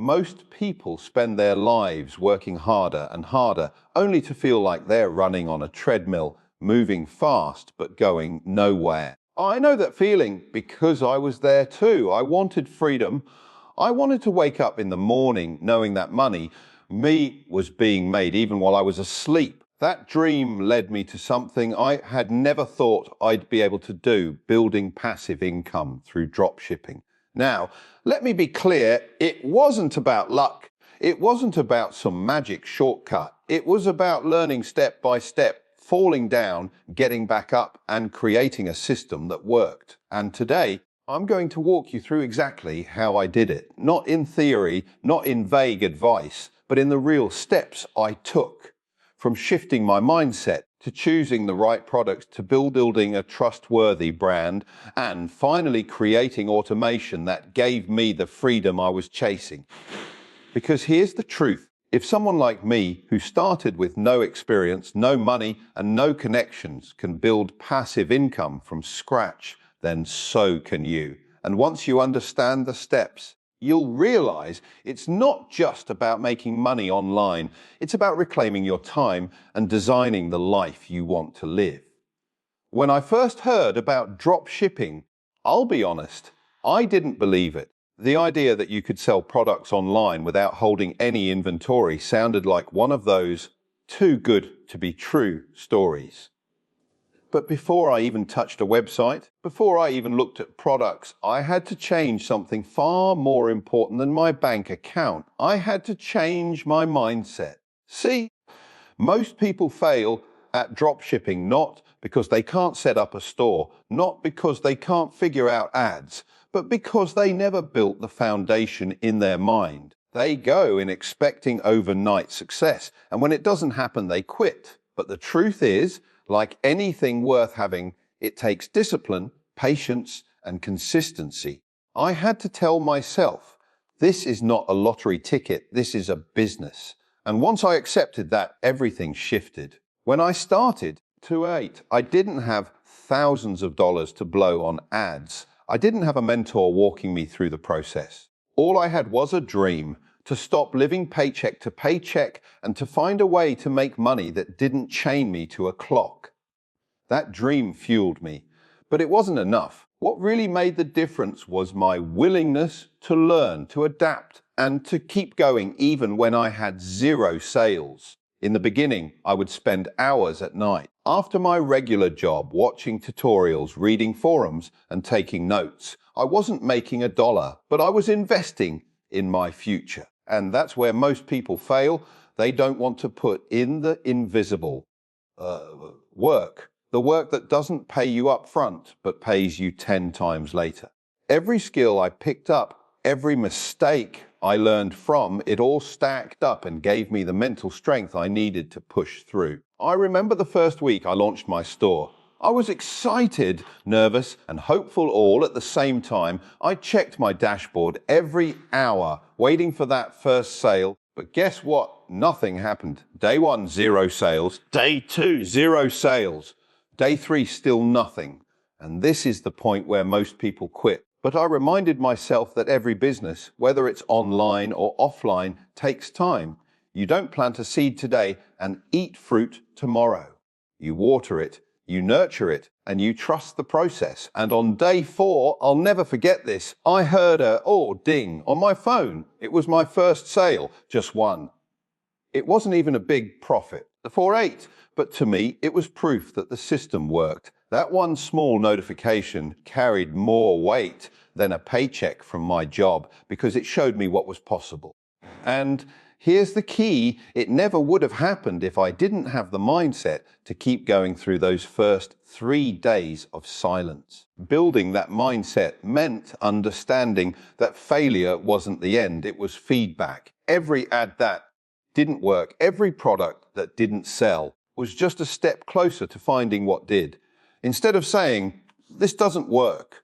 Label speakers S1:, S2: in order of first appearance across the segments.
S1: Most people spend their lives working harder and harder, only to feel like they're running on a treadmill, moving fast but going nowhere. I know that feeling because I was there too. I wanted freedom. I wanted to wake up in the morning knowing that money was being made even while I was asleep. That dream led me to something I had never thought I'd be able to do, building passive income through dropshipping. Now, let me be clear, it wasn't about luck. It wasn't about some magic shortcut. It was about learning step by step, falling down, getting back up, and creating a system that worked. And today, I'm going to walk you through exactly how I did it. Not in theory, not in vague advice, but in the real steps I took. From shifting my mindset to choosing the right products to building a trustworthy brand and finally creating automation that gave me the freedom I was chasing. Because here's the truth. If someone like me, who started with no experience, no money, and no connections, can build passive income from scratch, then so can you. And once you understand the steps, you'll realize it's not just about making money online. It's about reclaiming your time and designing the life you want to live. When I first heard about drop shipping, I'll be honest, I didn't believe it. The idea that you could sell products online without holding any inventory sounded like one of those too good to be true stories. But before I even touched a website, before I even looked at products, I had to change something far more important than my bank account. I had to change my mindset. See, most people fail at dropshipping not because they can't set up a store, not because they can't figure out ads, but because they never built the foundation in their mind. They go in expecting overnight success, and when it doesn't happen, they quit. But the truth is, like anything worth having, it takes discipline, patience, and consistency. I had to tell myself, this is not a lottery ticket, this is a business. And once I accepted that, everything shifted. When I started, I didn't have thousands of dollars to blow on ads. I didn't have a mentor walking me through the process. All I had was a dream to stop living paycheck to paycheck and to find a way to make money that didn't chain me to a clock. That dream fueled me, but it wasn't enough. What really made the difference was my willingness to learn, to adapt, and to keep going even when I had zero sales. In the beginning, I would spend hours at night, after my regular job, watching tutorials, reading forums, and taking notes. I wasn't making $1, but I was investing in my future. And that's where most people fail. They don't want to put in the invisible work, the work that doesn't pay you up front, but pays you 10 times later. Every skill I picked up, every mistake I learned from, it all stacked up and gave me the mental strength I needed to push through. I remember the first week I launched my store. I was excited, nervous, and hopeful all at the same time. I checked my dashboard every hour, waiting for that first sale. But guess what? Nothing happened. Day 1, 0 sales. Day 2, 0 sales. Day 3, still nothing. And this is the point where most people quit. But I reminded myself that every business, whether it's online or offline, takes time. You don't plant a seed today and eat fruit tomorrow. You water it, you nurture it, and you trust the process. And on day 4, I'll never forget this, I heard a ding on my phone. It was my first sale, just one. It wasn't even a big profit, the 4.8, but to me, it was proof that the system worked. That one small notification carried more weight than a paycheck from my job because it showed me what was possible. And here's the key, it never would have happened if I didn't have the mindset to keep going through those first 3 days of silence. Building that mindset meant understanding that failure wasn't the end, it was feedback. Every ad that didn't work, every product that didn't sell was just a step closer to finding what did. Instead of saying, this doesn't work,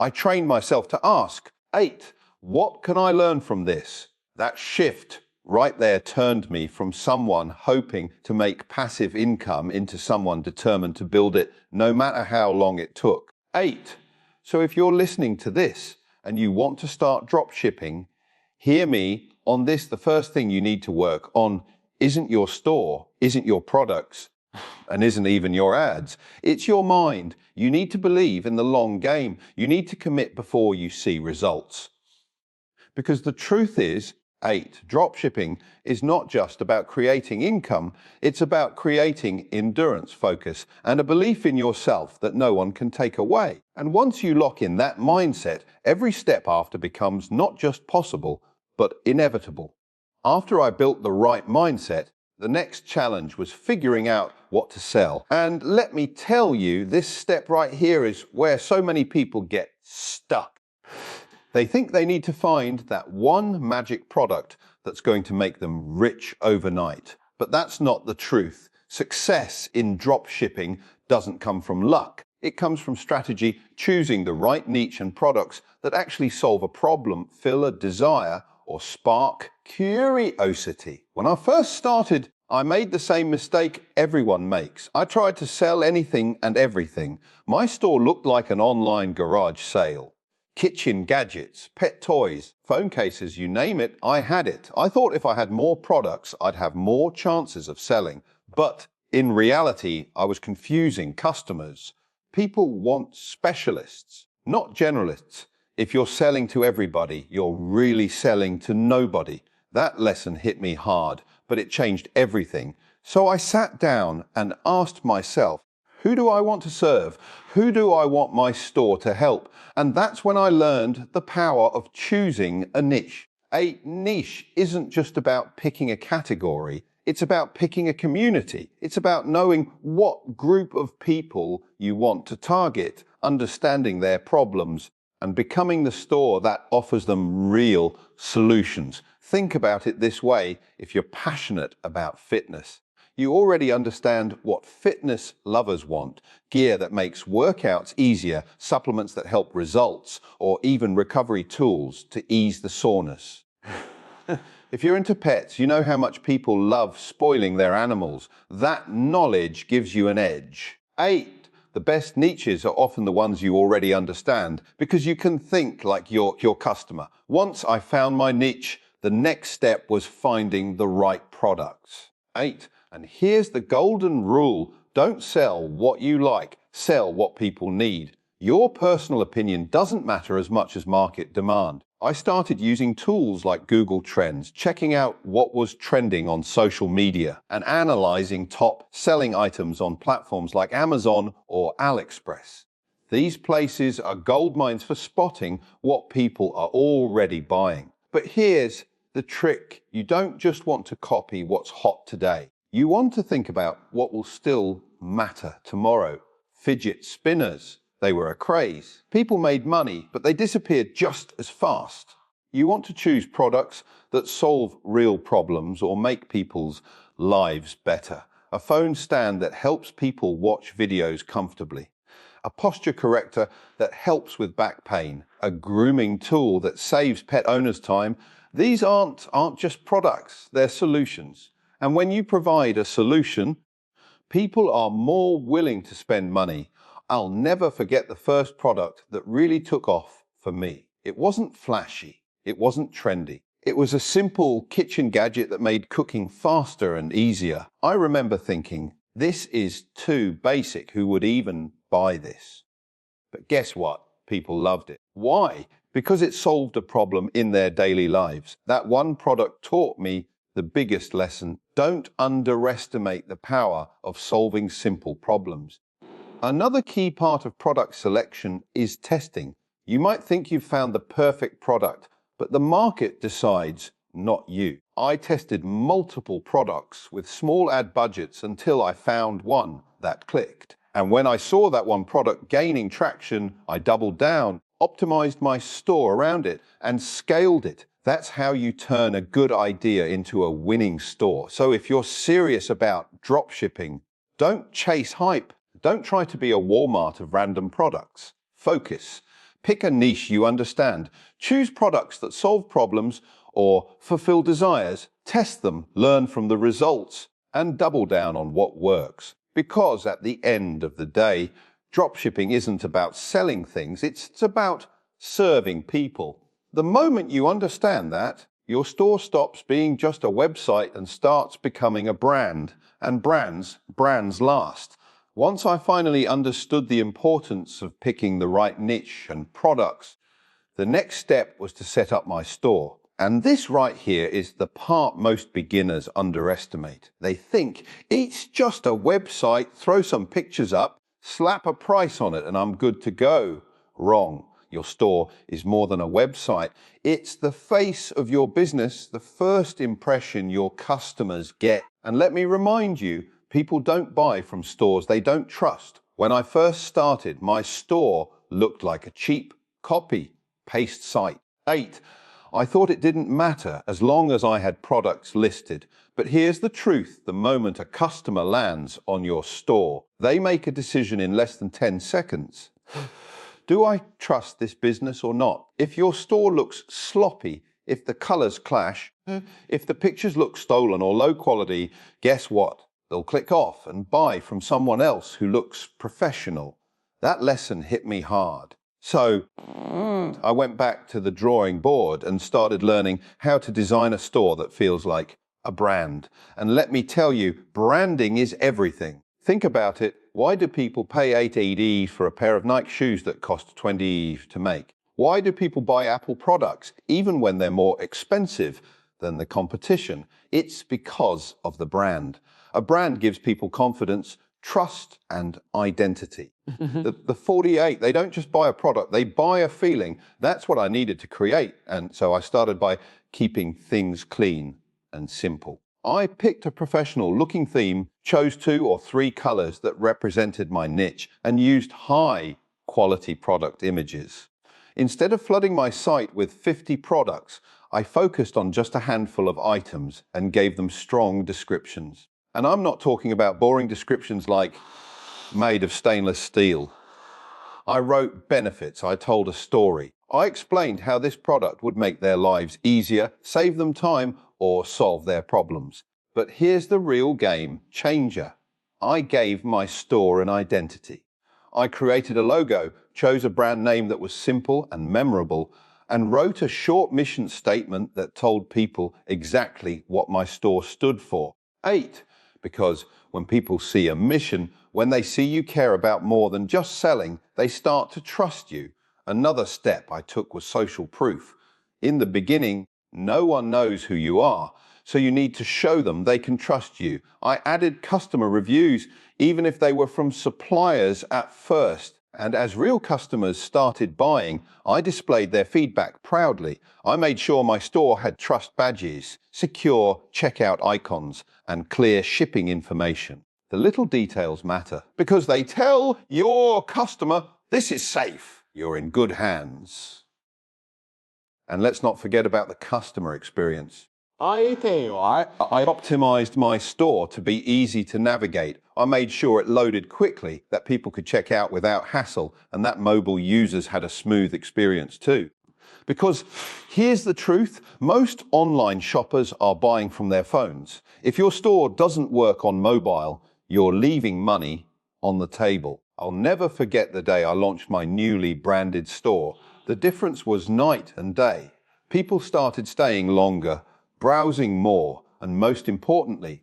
S1: I trained myself to ask, 8, what can I learn from this? That shift right there turned me from someone hoping to make passive income into someone determined to build it no matter how long it took. 8. So if you're listening to this and you want to start drop shipping, hear me On this, the first thing you need to work on isn't your store, isn't your products, and isn't even your ads. It's your mind. You need to believe in the long game. You need to commit before you see results. Because the truth is, 8, dropshipping is not just about creating income, it's about creating endurance focus and a belief in yourself that no one can take away. And once you lock in that mindset, every step after becomes not just possible, but inevitable. After I built the right mindset, the next challenge was figuring out what to sell. And let me tell you, this step right here is where so many people get stuck. They think they need to find that one magic product that's going to make them rich overnight. But that's not the truth. Success in dropshipping doesn't come from luck. It comes from strategy, choosing the right niche and products that actually solve a problem, fill a desire, or spark curiosity. When I first started, I made the same mistake everyone makes. I tried to sell anything and everything. My store looked like an online garage sale. Kitchen gadgets, pet toys, phone cases, you name it, I had it. I thought if I had more products, I'd have more chances of selling. But in reality, I was confusing customers. People want specialists, not generalists. If you're selling to everybody, you're really selling to nobody. That lesson hit me hard, but it changed everything. So I sat down and asked myself, who do I want to serve? Who do I want my store to help? And that's when I learned the power of choosing a niche. A niche isn't just about picking a category. It's about picking a community. It's about knowing what group of people you want to target, understanding their problems, and becoming the store that offers them real solutions. Think about it this way: if you're passionate about fitness, you already understand what fitness lovers want: gear that makes workouts easier, supplements that help results, or even recovery tools to ease the soreness. If you're into pets, you know how much people love spoiling their animals. That knowledge gives you an edge. 8. The best niches are often the ones you already understand, because you can think like your customer. Once I found my niche, the next step was finding the right products. 8. And here's the golden rule: don't sell what you like, sell what people need. Your personal opinion doesn't matter as much as market demand. I started using tools like Google Trends, checking out what was trending on social media, and analyzing top selling items on platforms like Amazon or AliExpress. These places are goldmines for spotting what people are already buying. But here's the trick: you don't just want to copy what's hot today. You want to think about what will still matter tomorrow. Fidget spinners. They were a craze. People made money, but they disappeared just as fast. You want to choose products that solve real problems or make people's lives better. A phone stand that helps people watch videos comfortably. A posture corrector that helps with back pain. A grooming tool that saves pet owners time. These aren't just products, they're solutions. And when you provide a solution, people are more willing to spend money. I'll never forget the first product that really took off for me. It wasn't flashy. It wasn't trendy. It was a simple kitchen gadget that made cooking faster and easier. I remember thinking, this is too basic. Who would even buy this? But guess what? People loved it. Why? Because it solved a problem in their daily lives. That one product taught me the biggest lesson: don't underestimate the power of solving simple problems. Another key part of product selection is testing. You might think you've found the perfect product, but the market decides, not you. I tested multiple products with small ad budgets until I found one that clicked. And when I saw that one product gaining traction, I doubled down, optimized my store around it, and scaled it. That's how you turn a good idea into a winning store. So if you're serious about dropshipping, don't chase hype. Don't try to be a Walmart of random products. Focus. Pick a niche you understand. Choose products that solve problems or fulfill desires. Test them, learn from the results, and double down on what works. Because at the end of the day, dropshipping isn't about selling things, it's about serving people. The moment you understand that, Your store stops being just a website and starts becoming a brand. And brands last. Once I finally understood the importance of picking the right niche and products, the next step was to set up my store. And this right here is the part most beginners underestimate. They think it's just a website, throw some pictures up, slap a price on it, and I'm good to go. Wrong. Your store is more than a website. It's the face of your business, the first impression your customers get. And let me remind you, people don't buy from stores they don't trust. When I first started, my store looked like a cheap copy-paste site. 8. I thought it didn't matter as long as I had products listed. But here's the truth. The moment a customer lands on your store, they make a decision in less than 10 seconds. Do I trust this business or not? If your store looks sloppy, if the colors clash, if the pictures look stolen or low quality, guess what? They'll click off and buy from someone else who looks professional. That lesson hit me hard. So I went back to the drawing board and started learning how to design a store that feels like a brand. And let me tell you, branding is everything. Think about it. Why do people pay $80 for a pair of Nike shoes that cost $20 to make? Why do people buy Apple products even when they're more expensive than the competition? It's because of the brand. A brand gives people confidence, trust, and identity. The 48, they don't just buy a product, they buy a feeling. That's what I needed to create. And so I started by keeping things clean and simple. I picked a professional looking theme, chose 2 or 3 colors that represented my niche, and used high quality product images. Instead of flooding my site with 50 products, I focused on just a handful of items and gave them strong descriptions. And I'm not talking about boring descriptions like made of stainless steel. I wrote benefits, I told a story. I explained how this product would make their lives easier, save them time, or solve their problems. But here's the real game changer. I gave my store an identity. I created a logo, chose a brand name that was simple and memorable, and wrote a short mission statement that told people exactly what my store stood for. 8. Because when people see a mission, when they see you care about more than just selling, they start to trust you. Another step I took was social proof. In the beginning, no one knows who you are, so you need to show them they can trust you. I added customer reviews, even if they were from suppliers at first. And as real customers started buying, I displayed their feedback proudly. I made sure my store had trust badges, secure checkout icons, and clear shipping information. The little details matter because they tell your customer, this is safe, you're in good hands. And let's not forget about the customer experience. I optimized my store to be easy to navigate. I made sure it loaded quickly, that people could check out without hassle, and that mobile users had a smooth experience too. Because here's the truth, most online shoppers are buying from their phones. If your store doesn't work on mobile, you're leaving money on the table. I'll never forget the day I launched my newly branded store. The difference was night and day. People started staying longer, browsing more, and most importantly,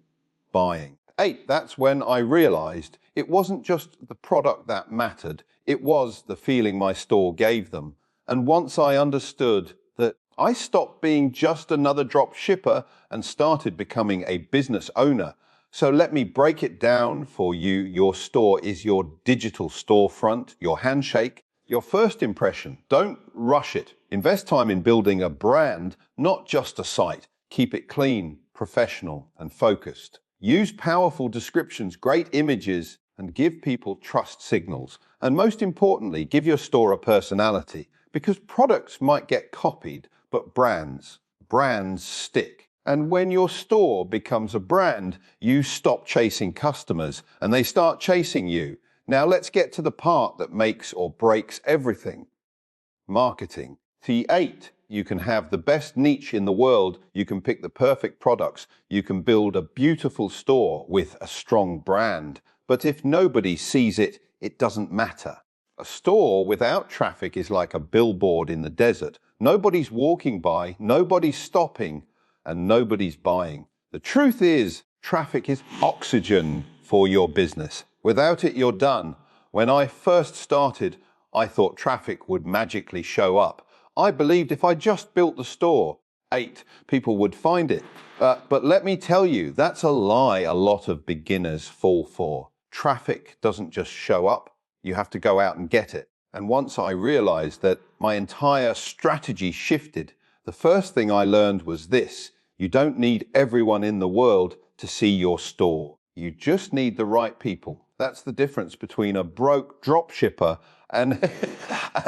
S1: buying. 8, that's when I realized it wasn't just the product that mattered, it was the feeling my store gave them. And once I understood that, I stopped being just another drop shipper and started becoming a business owner. So let me break it down for you. Your store is your digital storefront, your handshake, your first impression. Don't rush it. Invest time in building a brand, not just a site. Keep it clean, professional, and focused. Use powerful descriptions, great images, and give people trust signals. And most importantly, give your store a personality, because products might get copied, but brands stick. And when your store becomes a brand, you stop chasing customers and they start chasing you. Now let's get to the part that makes or breaks everything. Marketing. T8. You can have the best niche in the world, you can pick the perfect products, you can build a beautiful store with a strong brand. But if nobody sees it, it doesn't matter. A store without traffic is like a billboard in the desert. Nobody's walking by, nobody's stopping, and nobody's buying. The truth is, traffic is oxygen for your business. Without it, you're done. When I first started, I thought traffic would magically show up. I believed if I just built the store, 8 people would find it. But let me tell you, that's a lie a lot of beginners fall for. Traffic doesn't just show up, you have to go out and get it. And once I realized that, my entire strategy shifted. The first thing I learned was this: you don't need everyone in the world to see your store. You just need the right people. That's the difference between a broke dropshipper and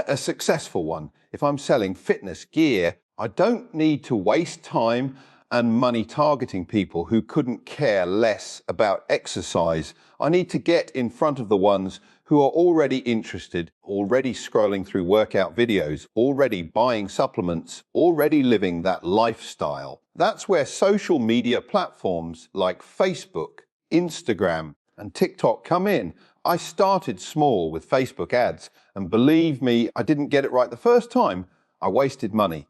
S1: a successful one. If I'm selling fitness gear, I don't need to waste time and money targeting people who couldn't care less about exercise. I need to get in front of the ones who are already interested, already scrolling through workout videos, already buying supplements, already living that lifestyle. That's where social media platforms like Facebook, Instagram, and TikTok come in. I started small with Facebook ads, and believe me, I didn't get it right the first time. I wasted money.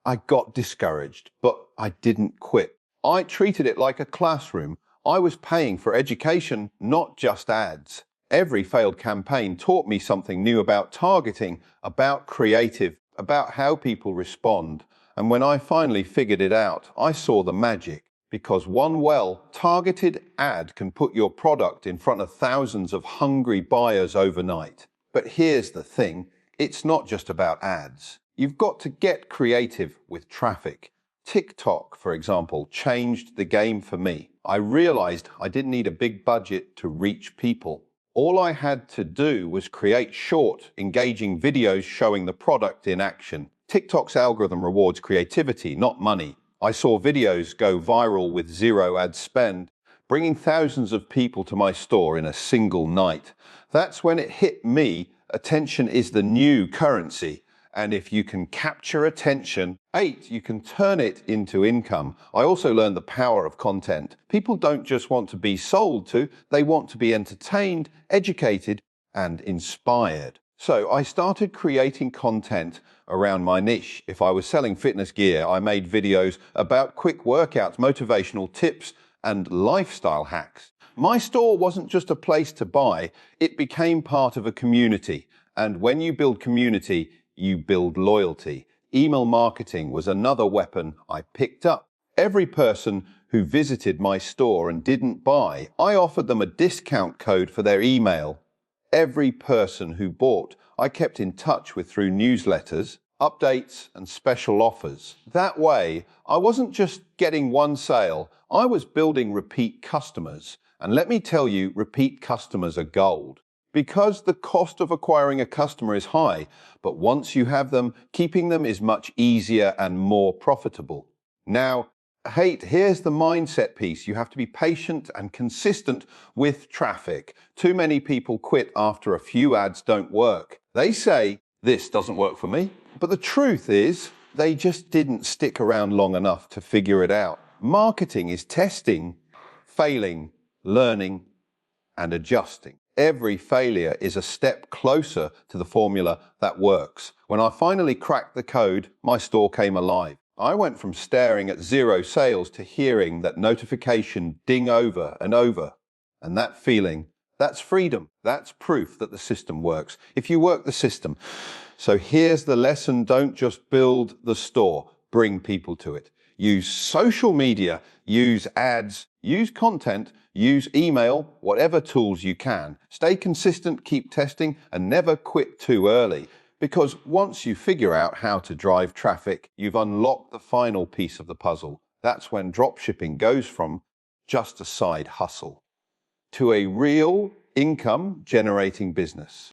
S1: I got discouraged, but I didn't quit. I treated it like a classroom. I was paying for education, not just ads. Every failed campaign taught me something new about targeting, about creative, about how people respond. And when I finally figured it out, I saw the magic. Because one well-targeted ad can put your product in front of thousands of hungry buyers overnight. But here's the thing, it's not just about ads. You've got to get creative with traffic. TikTok, for example, changed the game for me. I realized I didn't need a big budget to reach people. All I had to do was create short, engaging videos showing the product in action. TikTok's algorithm rewards creativity, not money. I saw videos go viral with 0 ad spend, bringing thousands of people to my store in a single night. That's when it hit me, attention is the new currency. And if you can capture attention, 8, you can turn it into income. I also learned the power of content. People don't just want to be sold to, they want to be entertained, educated, and inspired. So I started creating content around my niche. If I was selling fitness gear, I made videos about quick workouts, motivational tips, and lifestyle hacks. My store wasn't just a place to buy, it became part of a community. And when you build community, you build loyalty. Email marketing was another weapon I picked up. Every person who visited my store and didn't buy, I offered them a discount code for their email. Every person who bought, I kept in touch with through newsletters, updates, and special offers. That way, I wasn't just getting one sale, I was building repeat customers. And let me tell you, repeat customers are gold. Because the cost of acquiring a customer is high, but once you have them, keeping them is much easier and more profitable. Now, here's the mindset piece. You have to be patient and consistent with traffic. Too many people quit after a few ads don't work. They say, this doesn't work for me. But the truth is, they just didn't stick around long enough to figure it out. Marketing is testing, failing, learning, and adjusting. Every failure is a step closer to the formula that works. When I finally cracked the code, my store came alive. I went from staring at 0 sales to hearing that notification ding over and over. And that feeling, that's freedom. That's proof that the system works. If you work the system. So here's the lesson. Don't just build the store, bring people to it. Use social media, use ads, use content, use email, whatever tools you can. Stay consistent, keep testing, and never quit too early. Because once you figure out how to drive traffic, you've unlocked the final piece of the puzzle. That's when dropshipping goes from just a side hustle to a real income-generating business.